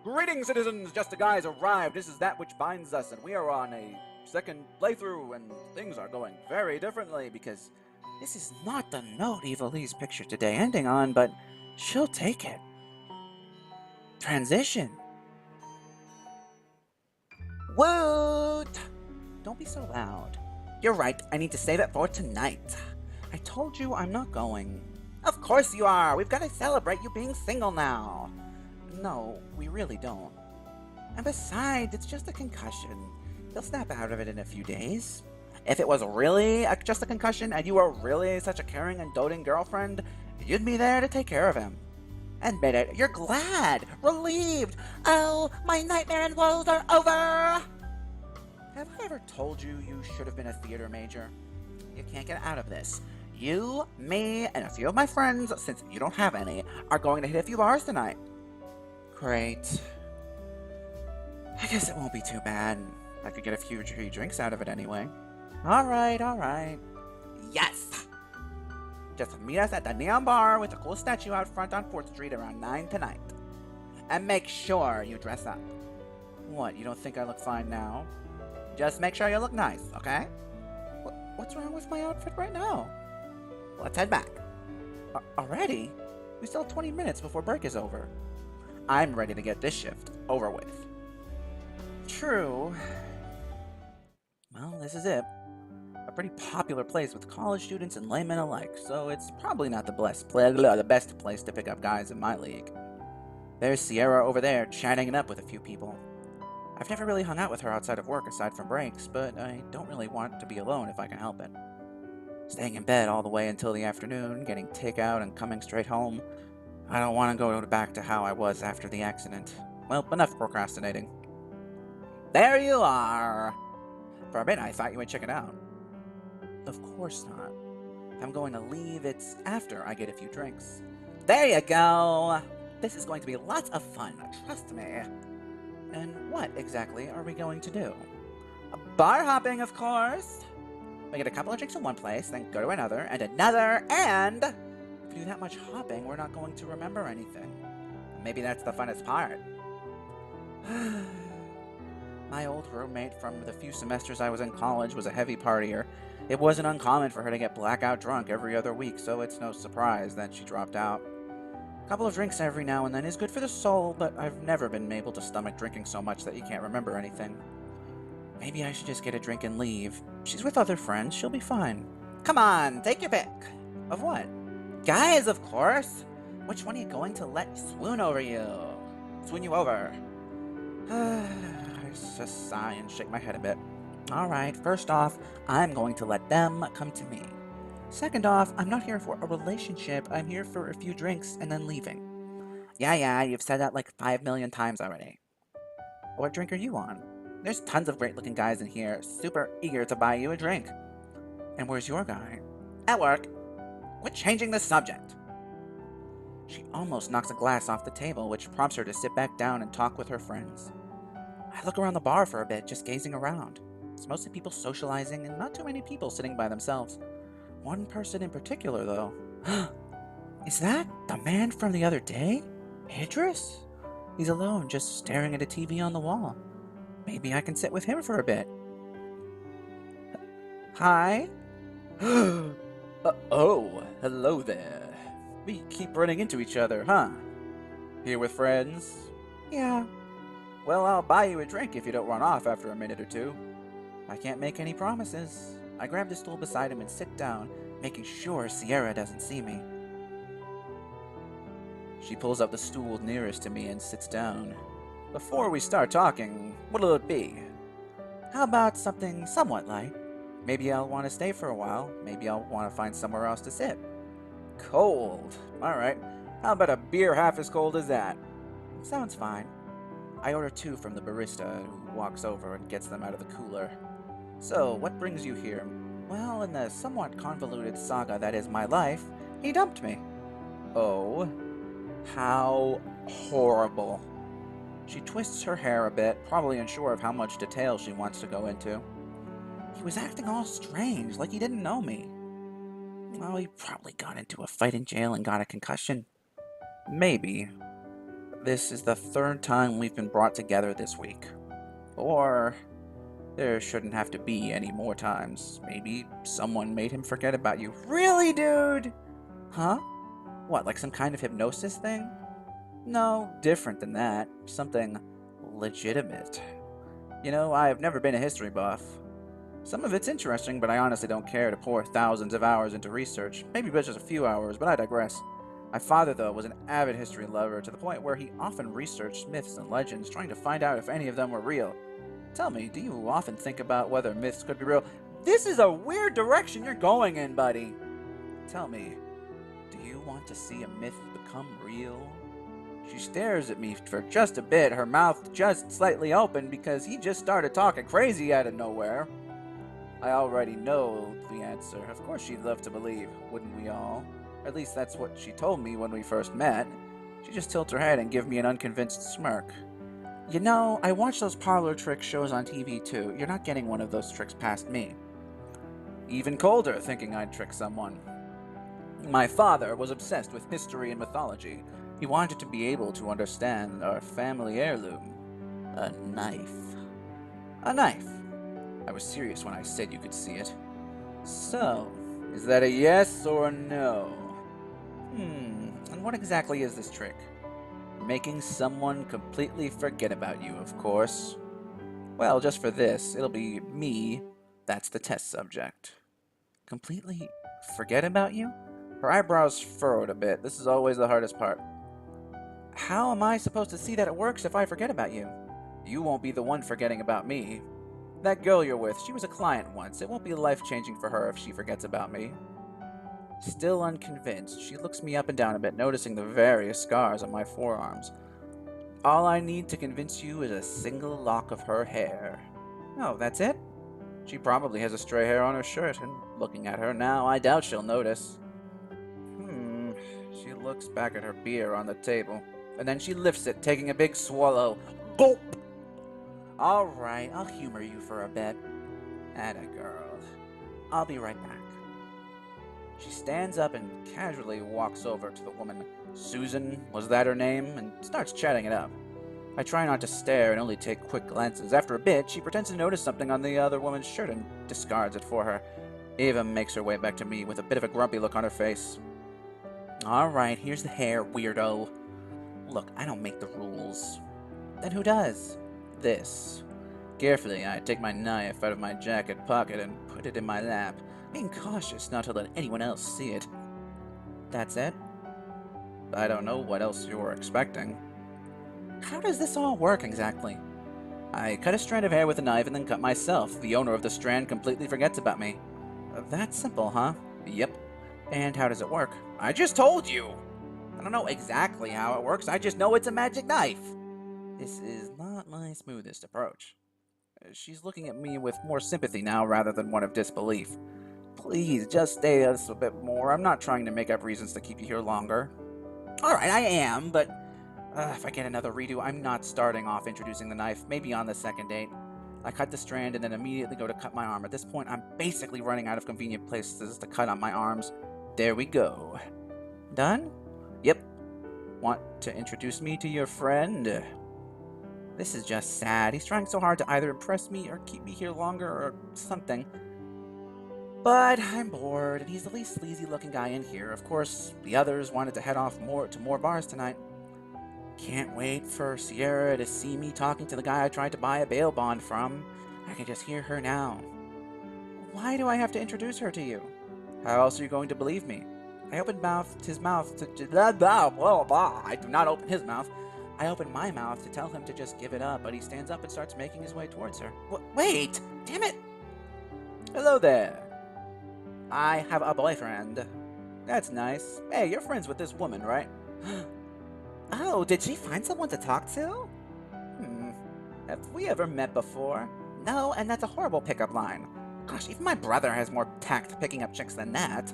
Greetings, citizens! Justiguy has arrived. This is that which binds us, and we are on a second playthrough, and things are going very differently because this is not the note Evalise picture today ending on, but she'll take it. Transition. Woot! Don't be so loud. You're right, I need to save it for tonight. I told you I'm not going. Of course you are! We've got to celebrate you being single now. No, we really don't. And besides, it's just a concussion. You'll snap out of it in a few days. If it was really just a concussion and you were really such a caring and doting girlfriend, you'd be there to take care of him. Admit it, you're glad, relieved. Oh, my nightmare and woes are over! Have I ever told you you should have been a theater major? You can't get out of this. You, me, and a few of my friends, since you don't have any, are going to hit a few bars tonight. Great. I guess it won't be too bad. I could get a few free drinks out of it anyway. Alright. Yes! Just meet us at the Neon Bar with the cool statue out front on 4th Street around 9 tonight. And make sure you dress up. What, you don't think I look fine now? Just make sure you look nice, okay? What's wrong with my outfit right now? Let's head back. Already? We still have 20 minutes before break is over. I'm ready to get this shift over with. True. Well, this is it. A pretty popular place with college students and laymen alike, so it's probably not the best place to pick up guys in my league. There's Sierra over there chatting it up with a few people. I've never really hung out with her outside of work aside from breaks, but I don't really want to be alone if I can help it. Staying in bed all the way until the afternoon, getting takeout and coming straight home. I don't want to go back to how I was after the accident. Well, enough procrastinating. There you are! For a bit, I thought you would check it out. Of course not. If I'm going to leave, it's after I get a few drinks. There you go! This is going to be lots of fun, trust me. And what exactly are we going to do? Bar hopping, of course! We get a couple of drinks in one place, then go to another, and if we do that much hopping, we're not going to remember anything. Maybe that's the funnest part. My old roommate from the few semesters I was in college was a heavy partier. It wasn't uncommon for her to get blackout drunk every other week, so it's no surprise that she dropped out. A couple of drinks every now and then is good for the soul, but I've never been able to stomach drinking so much that you can't remember anything. Maybe I should just get a drink and leave. She's with other friends, she'll be fine. Come on, take your pick. Of what? Guys, of course! Which one are you going to let swoon over you? Swoon you over? I just sigh and shake my head a bit. Alright, first off, I'm going to let them come to me. Second off, I'm not here for a relationship, I'm here for a few drinks and then leaving. Yeah, you've said that like 5 million times already. What drink are you on? There's tons of great-looking guys in here, super eager to buy you a drink. And where's your guy? At work. Quit changing the subject. She almost knocks a glass off the table, which prompts her to sit back down and talk with her friends. I look around the bar for a bit, just gazing around. It's mostly people socializing and not too many people sitting by themselves. One person in particular, though. Is that the man from the other day? Idris? He's alone, just staring at a TV on the wall. Maybe I can sit with him for a bit. Hi? Oh, hello there. We keep running into each other, huh? Here with friends? Yeah. Well, I'll buy you a drink if you don't run off after a minute or two. I can't make any promises. I grab the stool beside him and sit down, making sure Sierra doesn't see me. She pulls up the stool nearest to me and sits down. Before we start talking, what'll it be? How about something somewhat light? Maybe I'll want to stay for a while. Maybe I'll want to find somewhere else to sit. Cold. Alright. How about a beer half as cold as that? Sounds fine. I order 2 from the barista, who walks over and gets them out of the cooler. So, what brings you here? Well, in the somewhat convoluted saga that is my life, he dumped me. Oh. How horrible. She twists her hair a bit, probably unsure of how much detail she wants to go into. He was acting all strange, like he didn't know me. Well, he probably got into a fight in jail and got a concussion. Maybe. This is the third time we've been brought together this week. Or there shouldn't have to be any more times. Maybe someone made him forget about you. Really, dude? Huh? What, like some kind of hypnosis thing? No, different than that. Something legitimate. You know, I've never been a history buff. Some of it's interesting, but I honestly don't care to pour thousands of hours into research. Maybe just a few hours, but I digress. My father, though, was an avid history lover to the point where he often researched myths and legends, trying to find out if any of them were real. Tell me, do you often think about whether myths could be real? This is a weird direction you're going in, buddy. Tell me, do you want to see a myth become real? She stares at me for just a bit, her mouth just slightly open because he just started talking crazy out of nowhere. I already know the answer. Of course she'd love to believe, wouldn't we all? At least that's what she told me when we first met. She just tilts her head and gives me an unconvinced smirk. You know, I watch those parlor trick shows on TV too. You're not getting one of those tricks past me. Even colder, thinking I'd trick someone. My father was obsessed with history and mythology. He wanted to be able to understand our family heirloom. A knife. A knife. I was serious when I said you could see it. So, is that a yes or a no? And what exactly is this trick? Making someone completely forget about you, of course. Well, just for this, it'll be me that's the test subject. Completely forget about you? Her eyebrows furrowed a bit. This is always the hardest part. How am I supposed to see that it works if I forget about you? You won't be the one forgetting about me. That girl you're with, she was a client once. It won't be life-changing for her if she forgets about me. Still unconvinced, she looks me up and down a bit, noticing the various scars on my forearms. All I need to convince you is a single lock of her hair. Oh, that's it? She probably has a stray hair on her shirt, and looking at her now, I doubt she'll notice. She looks back at her beer on the table, and then she lifts it, taking a big swallow. Gulp! Alright, I'll humor you for a bit. Atta girl. I'll be right back. She stands up and casually walks over to the woman. Susan, was that her name? And starts chatting it up. I try not to stare and only take quick glances. After a bit, she pretends to notice something on the other woman's shirt and discards it for her. Eva makes her way back to me with a bit of a grumpy look on her face. Alright, here's the hair, weirdo. Look, I don't make the rules. Then who does? This. Carefully, I take my knife out of my jacket pocket and put it in my lap, being cautious not to let anyone else see it. That's it? I don't know what else you were expecting. How does this all work exactly? I cut a strand of hair with a knife and then cut myself. The owner of the strand completely forgets about me. That's simple, huh? Yep. And how does it work? I just told you! I don't know exactly how it works, I just know it's a magic knife! This is not my smoothest approach. She's looking at me with more sympathy now rather than one of disbelief. Please, just stay us a bit more. I'm not trying to make up reasons to keep you here longer. Alright, I am, but if I get another redo, I'm not starting off introducing the knife, maybe on the second date. I cut the strand and then immediately go to cut my arm. At this point, I'm basically running out of convenient places to cut on my arms. There we go. Done? Yep. Want to introduce me to your friend? This is just sad. He's trying so hard to either impress me or keep me here longer or something. But I'm bored, and he's the least sleazy-looking guy in here. Of course, the others wanted to head off to more bars tonight. Can't wait for Sierra to see me talking to the guy I tried to buy a bail bond from. I can just hear her now. Why do I have to introduce her to you? How else are you going to believe me? I opened his mouth to... I do not open his mouth. I open my mouth to tell him to just give it up, but he stands up and starts making his way towards her. Wait! Damn it! Hello there. I have a boyfriend. That's nice. Hey, you're friends with this woman, right? Oh, did she find someone to talk to? Have we ever met before? No, and that's a horrible pickup line. Gosh, even my brother has more tact picking up chicks than that.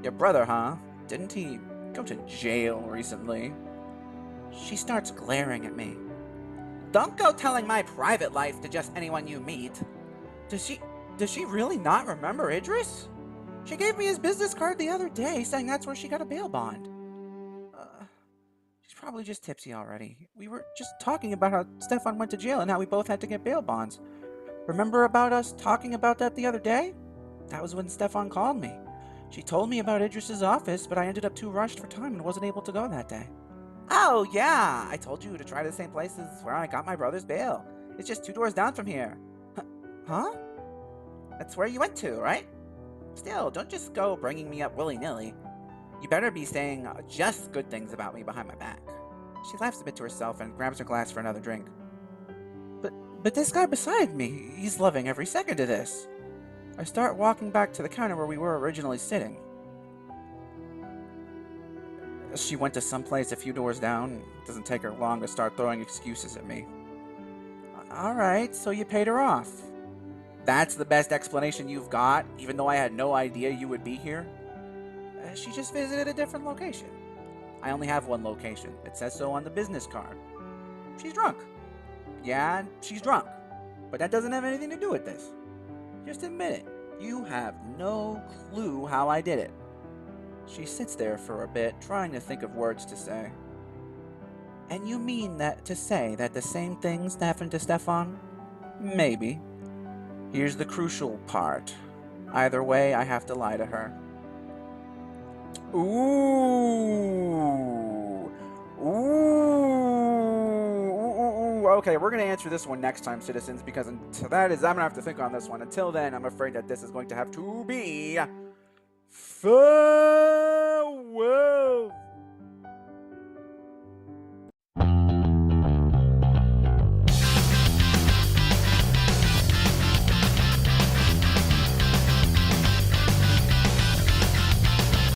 Your brother, huh? Didn't he go to jail recently? She starts glaring at me. Don't go telling my private life to just anyone you meet. Does she really not remember Idris? She gave me his business card the other day, saying that's where she got a bail bond. She's probably just tipsy already. We were just talking about how Stefan went to jail and how we both had to get bail bonds. Remember about us talking about that the other day? That was when Stefan called me. She told me about Idris's office, but I ended up too rushed for time and wasn't able to go that day. Oh, yeah! I told you to try the same place as where I got my brother's bail. It's just 2 doors down from here. Huh? That's where you went to, right? Still, don't just go bringing me up willy-nilly. You better be saying just good things about me behind my back. She laughs a bit to herself and grabs her glass for another drink. But this guy beside me, he's loving every second of this. I start walking back to the counter where we were originally sitting. She went to someplace a few doors down. It doesn't take her long to start throwing excuses at me. Alright, so you paid her off. That's the best explanation you've got, even though I had no idea you would be here? She just visited a different location. I only have one location. It says so on the business card. She's drunk. Yeah, she's drunk. But that doesn't have anything to do with this. Just admit it. You have no clue how I did it. She sits there for a bit, trying to think of words to say. And you mean that to say that the same things happened to Stefan? Maybe. Here's the crucial part. Either way, I have to lie to her. Ooh. Okay, we're going to answer this one next time, citizens, because I'm going to have to think on this one. Until then, I'm afraid that this is going to have to be fun.